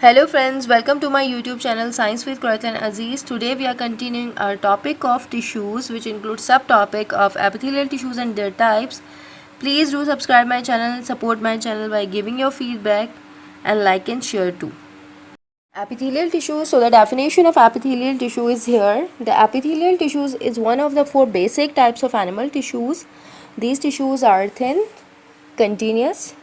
Hello friends, welcome to my YouTube channel Science with Kurat and Aziz. Today we are continuing our topic of tissues, which includes subtopic of epithelial tissues and their types. Please do subscribe my channel and support my channel by giving your feedback and like and share too. Epithelial tissues. So the definition of epithelial tissue is here. The epithelial tissues is one of the four basic types of animal tissues. These tissues are thin, continuous,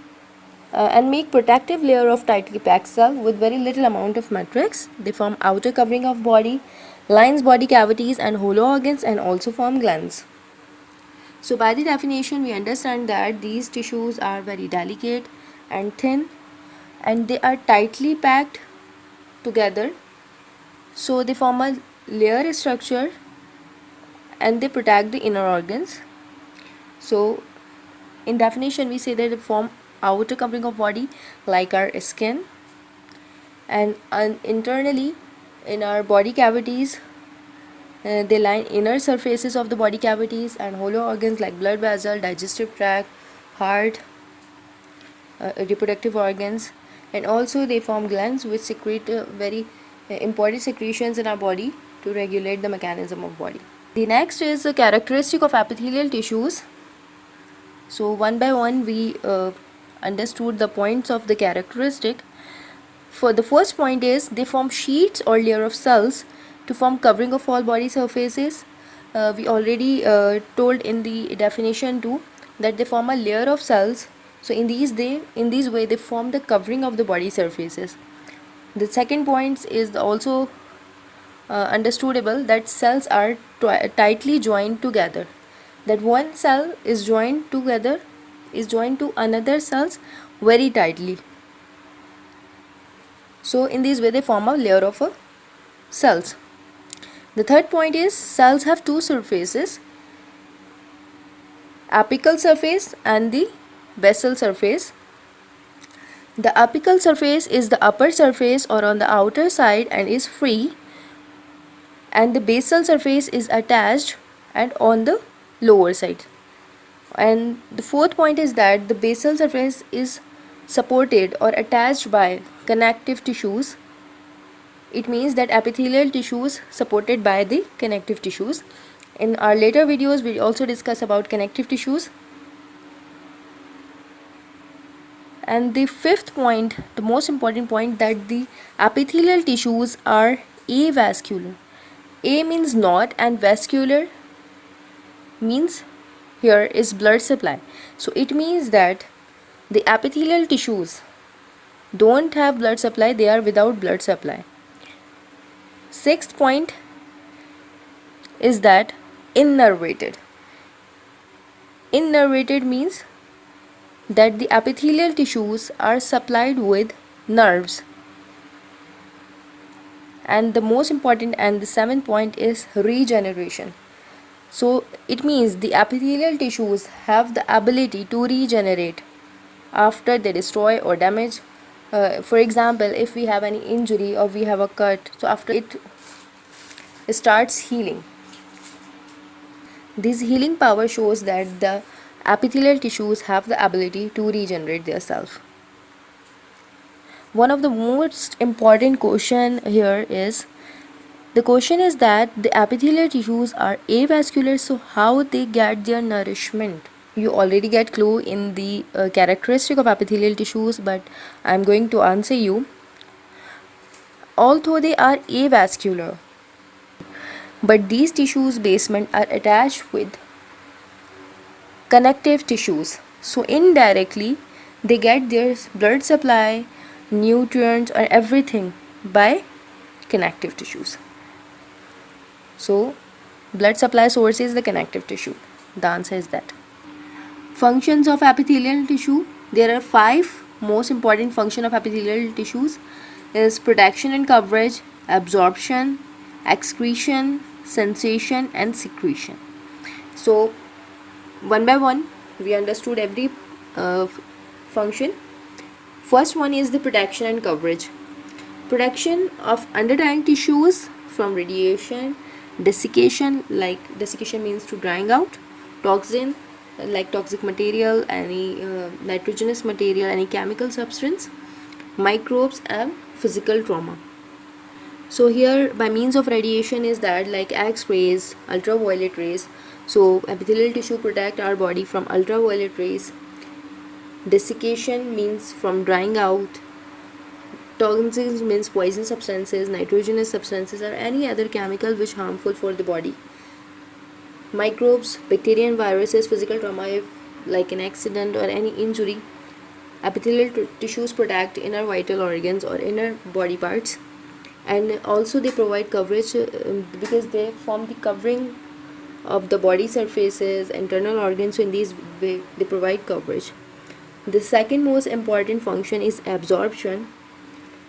and make protective layer of tightly packed cell with very little amount of matrix. They form outer covering of body, lines body cavities and hollow organs, and also form glands. So by the definition we understand that these tissues are very delicate and thin, and they are tightly packed together, so they form a layer structure and they protect the inner organs. So in definition we say that they form outer covering of body like our skin, and internally in our body cavities they line inner surfaces of the body cavities and hollow organs like blood vessel, digestive tract, heart, reproductive organs, and also they form glands which secrete very important secretions in our body to regulate the mechanism of body. The next is the characteristic of epithelial tissues. So one by one we understood the points of the characteristic. For the first point is they form sheets or layer of cells to form covering of all body surfaces. We already told in the definition too that they form a layer of cells. So in this way they form the covering of the body surfaces. The second point is also understandable that cells are tightly joined together. That one cell is joined to another cells very tightly. So in this way they form a layer of cells. The third point is cells have two surfaces, apical surface and the basal surface. The apical surface is the upper surface or on the outer side and is free, and the basal surface is attached and on the lower side. And the fourth point is that the basal surface is supported or attached by connective tissues. It means that epithelial tissues supported by the connective tissues. In our later videos we will also discuss about connective tissues. And the fifth point, the most important point, that the epithelial tissues are avascular. A means not and vascular means here is blood supply. So it means that the epithelial tissues don't have blood supply, they are without blood supply. Sixth point is that innervated. Innervated means that the epithelial tissues are supplied with nerves. And the most important and the seventh point is regeneration. So it means the epithelial tissues have the ability to regenerate after they destroy or damage. For example, if we have any injury or we have a cut, so after it starts healing, this healing power shows that the epithelial tissues have the ability to regenerate themselves. One of the most important question here is, the question is that the epithelial tissues are avascular, so how they get their nourishment? You already get clue in the characteristic of epithelial tissues, but I am going to answer you. Although they are avascular, but these tissues basement are attached with connective tissues, so indirectly they get their blood supply, nutrients or everything by connective tissues. So blood supply source is the connective tissue. The answer is that. Functions of epithelial tissue. There are 5 most important function of epithelial tissues is protection and coverage, absorption, excretion, sensation and secretion. So one by one we understood every function. First one is the protection and coverage. Protection of underlying tissues from radiation, desiccation, like desiccation means to drying out, toxin like toxic material, any nitrogenous material, any chemical substance, microbes and physical trauma. So here by means of radiation is that like X-rays, ultraviolet rays. So epithelial tissue protect our body from ultraviolet rays. Desiccation means from drying out. Toxins means poison substances, nitrogenous substances, or any other chemical which harmful for the body. Microbes, bacteria and viruses, physical trauma if like an accident or any injury. Epithelial tissues protect inner vital organs or inner body parts, and also they provide coverage because they form the covering of the body surfaces, internal organs. So in this way they provide coverage. The second most important function is absorption.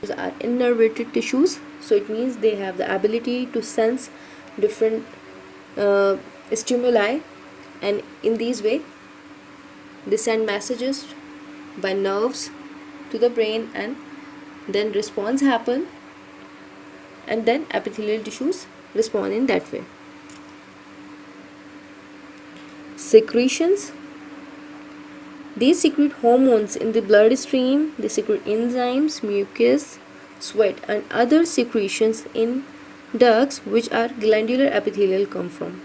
These are innervated tissues, so it means they have the ability to sense different stimuli, and in this way they send messages by nerves to the brain, and then response happen, and then epithelial tissues respond in that way. Secretions, they secrete hormones in the bloodstream, they secrete enzymes, mucus, sweat, and other secretions in ducts which are glandular epithelial come from.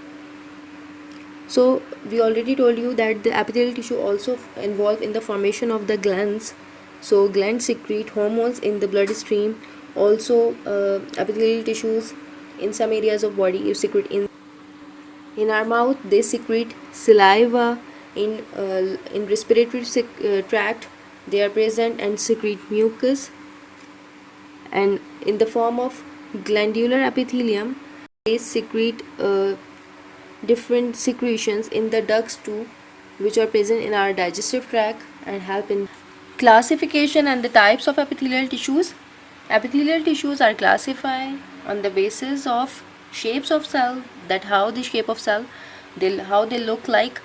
So we already told you that the epithelial tissue also involved in the formation of the glands. So glands secrete hormones in the bloodstream. Also epithelial tissues in some areas of body secrete in our mouth. They secrete saliva. In respiratory tract they are present and secrete mucus, and in the form of glandular epithelium they secrete different secretions in the ducts too, which are present in our digestive tract and help in classification and the types of epithelial tissues. Epithelial tissues are classified on the basis of shapes of cell, that how the shape of cell, how they look like,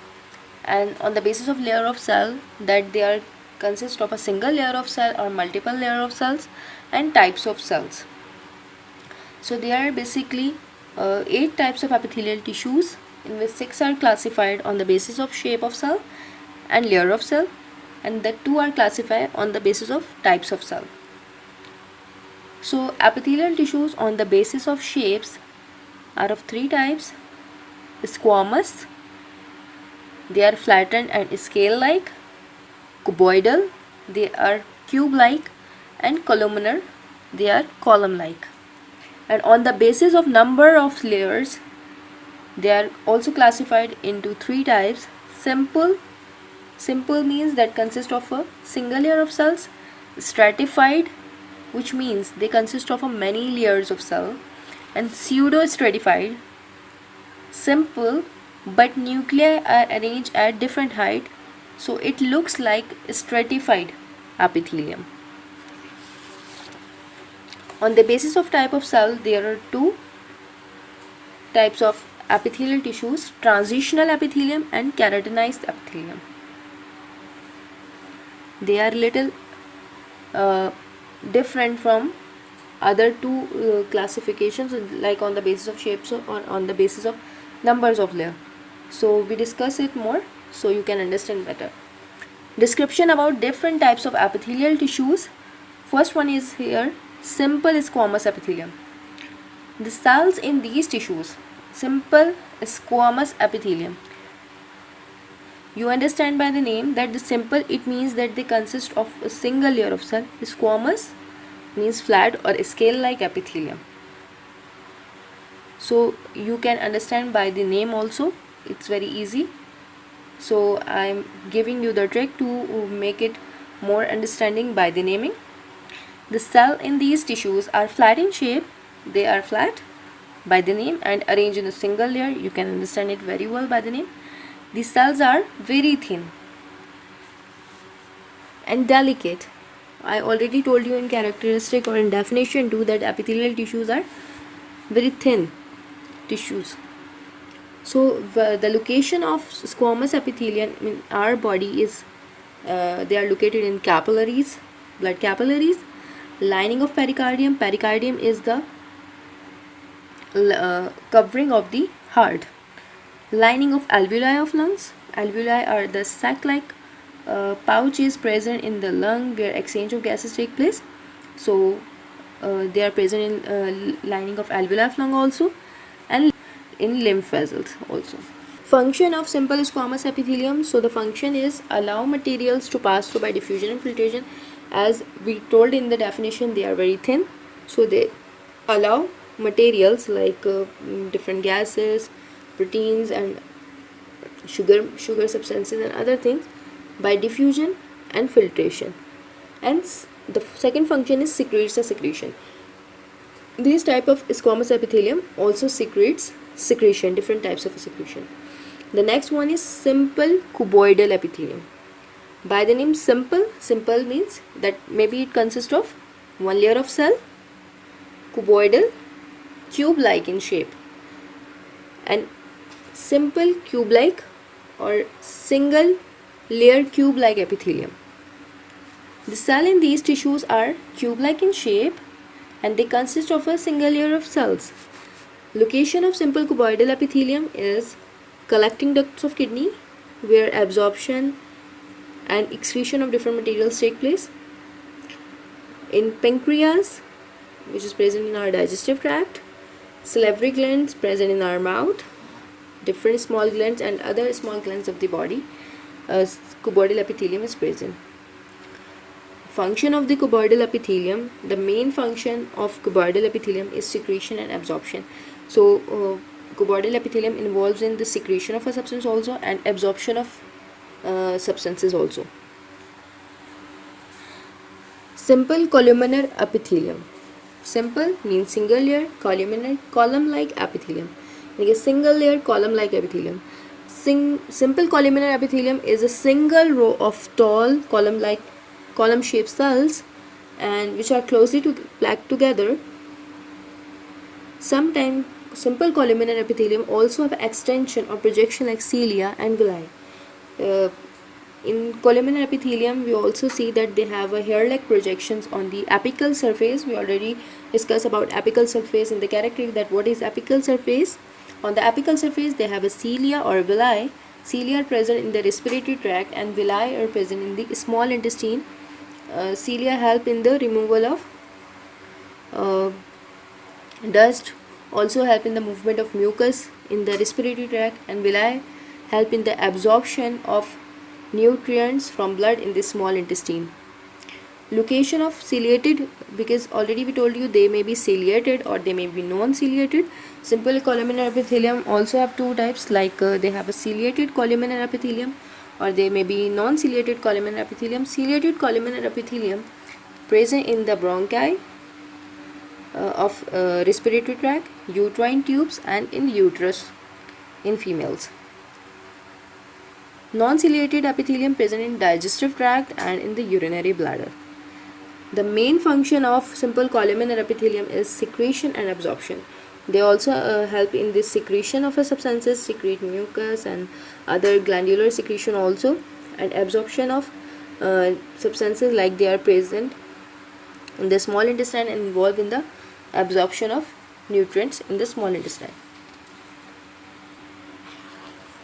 and on the basis of layer of cell, that they are consist of a single layer of cell or multiple layer of cells, and types of cells. So there are basically 8 types of epithelial tissues, in which 6 are classified on the basis of shape of cell and layer of cell, and the 2 are classified on the basis of types of cell. So epithelial tissues on the basis of shapes are of 3 types. Squamous, they are flattened and scale-like. Cuboidal, they are cube-like. And columnar, they are column-like. And on the basis of number of layers, they are also classified into 3 types. Simple means that consist of a single layer of cells. Stratified, which means they consist of a many layers of cell. And pseudo stratified, simple but nuclei are arranged at different height, so it looks like stratified epithelium. On the basis of type of cell, there are 2 types of epithelial tissues: transitional epithelium and keratinized epithelium. They are little different from other 2 classifications, like on the basis of shapes or on the basis of numbers of layer. So we discuss it more so you can understand better. Description about different types of epithelial tissues. First one is here, simple squamous epithelium. The cells in these tissues, simple squamous epithelium, you understand by the name that the simple, it means that they consist of a single layer of cell. Squamous means flat or scale-like epithelium. So you can understand by the name also, it's very easy. So I'm giving you the trick to make it more understanding by the naming. The cell in these tissues are flat in shape. They are flat by the name and arranged in a single layer. You can understand it very well by the name. The cells are very thin and delicate. I already told you in characteristic or in definition too that epithelial tissues are very thin tissues. So the location of squamous epithelium in our body is they are located in capillaries, blood capillaries, lining of pericardium. Pericardium is the covering of the heart. Lining of alveoli of lungs. Alveoli are the sac-like pouch is present in the lung where exchange of gases take place. So they are present in lining of alveolar of lung also, and in lymph vessels also. Function of simple squamous epithelium. So the function is allow materials to pass through by diffusion and filtration. As we told in the definition, they are very thin, so they allow materials like different gases, proteins, and sugar substances and other things by diffusion and filtration. And the second function is secretes the secretion. This type of squamous epithelium also secretes secretion, different types of secretion. The next one is simple cuboidal epithelium. By the name simple, simple means that maybe it consists of one layer of cell, cuboidal, cube-like in shape, and simple cube-like or single layer cube-like epithelium. The cell in these tissues are cube-like in shape and they consist of a single layer of cells. Location of simple cuboidal epithelium is collecting ducts of kidney where absorption and excretion of different materials take place. In pancreas, which is present in our digestive tract, salivary glands present in our mouth, different small glands and other small glands of the body, cuboidal epithelium is present. Function of the cuboidal epithelium. The main function of cuboidal epithelium is secretion and absorption. So cuboidal epithelium involves in the secretion of a substance also and absorption of substances also. Simple columnar epithelium. Simple means single layer, columnar column-like epithelium. Like a single layer column-like epithelium. Simple columnar epithelium is a single row of tall column-shaped cells and which are closely packed together. Sometimes simple columnar epithelium also have extension or projection like cilia and villi. In columnar epithelium, we also see that they have a hair-like projections on the apical surface. We already discussed about apical surface in the characteristic that what is apical surface. On the apical surface, they have a cilia or villi. Cilia are present in the respiratory tract and villi are present in the small intestine. Cilia help in the removal of dust, also help in the movement of mucus in the respiratory tract, and villi help in the absorption of nutrients from blood in the small intestine. Location of ciliated, because already we told you they may be ciliated or they may be non-ciliated. Simple columnar epithelium also have two types, like they have a ciliated columnar epithelium or they may be non-ciliated columnar epithelium. Ciliated columnar epithelium present in the bronchi of respiratory tract, uterine tubes and in uterus in females. Non-ciliated epithelium present in digestive tract and in the urinary bladder. The main function of simple columnar epithelium is secretion and absorption. They also help in the secretion of a substances, secrete mucus and other glandular secretion also, and absorption of substances like they are present in the small intestine and involved in the absorption of nutrients in the small intestine.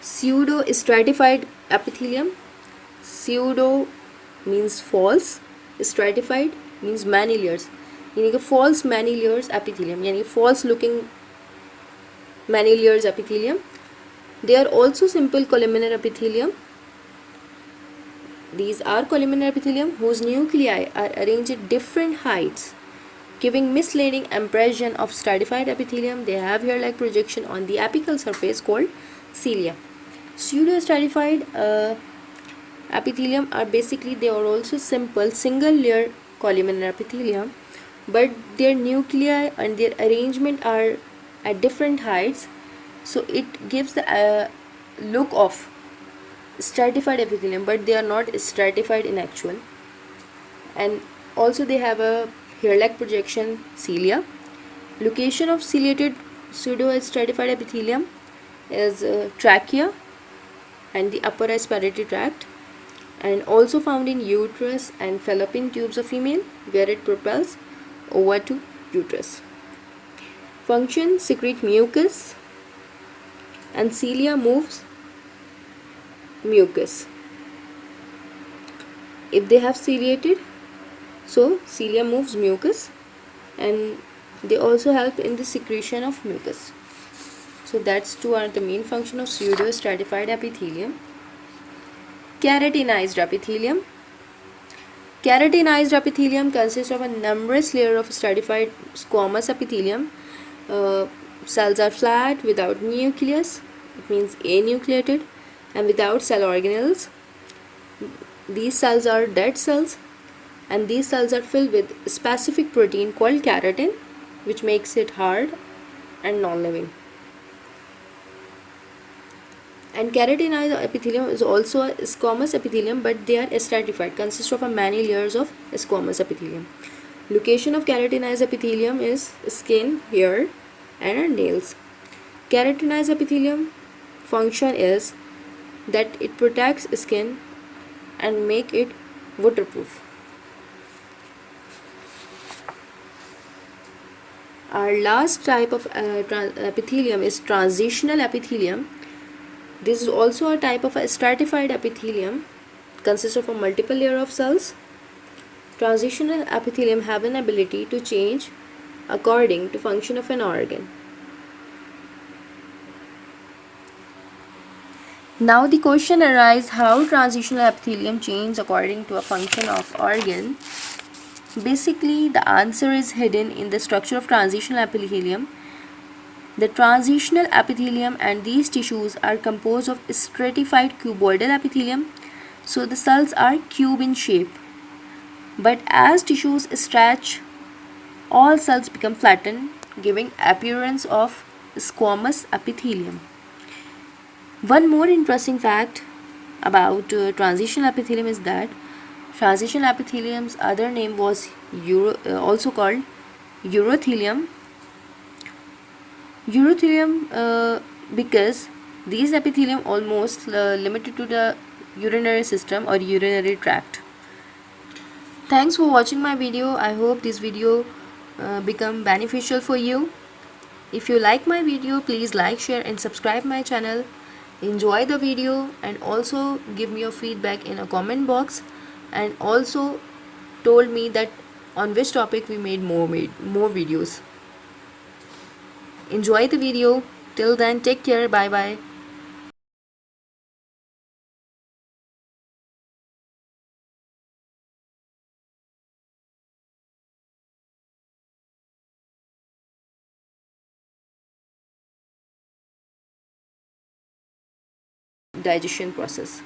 Pseudo-stratified epithelium. Pseudo means false, stratified means many layers. यानी कि false many layers epithelium, यानी false looking many layers epithelium. They are also simple columnar epithelium. These are columnar epithelium whose nuclei are arranged at different heights, giving misleading impression of stratified epithelium. They have hair-like projection on the apical surface called cilia. Pseudo-stratified epithelium are basically, they are also simple single layer columnar epithelium, but their nuclei and their arrangement are at different heights, so it gives the look of stratified epithelium, but they are not stratified in actual. And also they have a hair-like projection cilia. Location of ciliated pseudo-stratified epithelium is trachea and the upper respiratory tract, and also found in uterus and fallopian tubes of female where it propels over to uterus. Function: secrete mucus and cilia moves mucus. If they have ciliated, so cilia moves mucus, and they also help in the secretion of mucus. So that's two are the main function of pseudostratified epithelium. Keratinized epithelium. Keratinized epithelium consists of a numerous layer of stratified squamous epithelium. Uh, Cells are flat, without nucleus, it means anucleated, and without cell organelles. These cells are dead cells, and these cells are filled with specific protein called keratin, which makes it hard and non-living. And keratinized epithelium is also a squamous epithelium, but they are stratified, consist of a many layers of squamous epithelium. Location of keratinized epithelium is skin, hair, and nails. Keratinized epithelium function is that it protects skin and make it waterproof. Our last type of epithelium is transitional epithelium. This is also a type of a stratified epithelium, consists of a multiple layer of cells. Transitional epithelium have an ability to change according to function of an organ. Now the question arises, how transitional epithelium change according to a function of organ. Basically, the answer is hidden in the structure of transitional epithelium. The transitional epithelium and these tissues are composed of stratified cuboidal epithelium, so the cells are cube in shape. But as tissues stretch, all cells become flattened, giving appearance of squamous epithelium. One more interesting fact about transitional epithelium is that transitional epithelium's other name was also called urothelium. Urothelium because these epithelium almost limited to the urinary system or urinary tract. Thanks for watching my video. I hope this video become beneficial for you. If you like my video, please like, share and subscribe my channel. Enjoy the video and also give me your feedback in a comment box, and also told me that on which topic we made more videos. Enjoy the video. Till then, take care. Bye bye. Digestion process.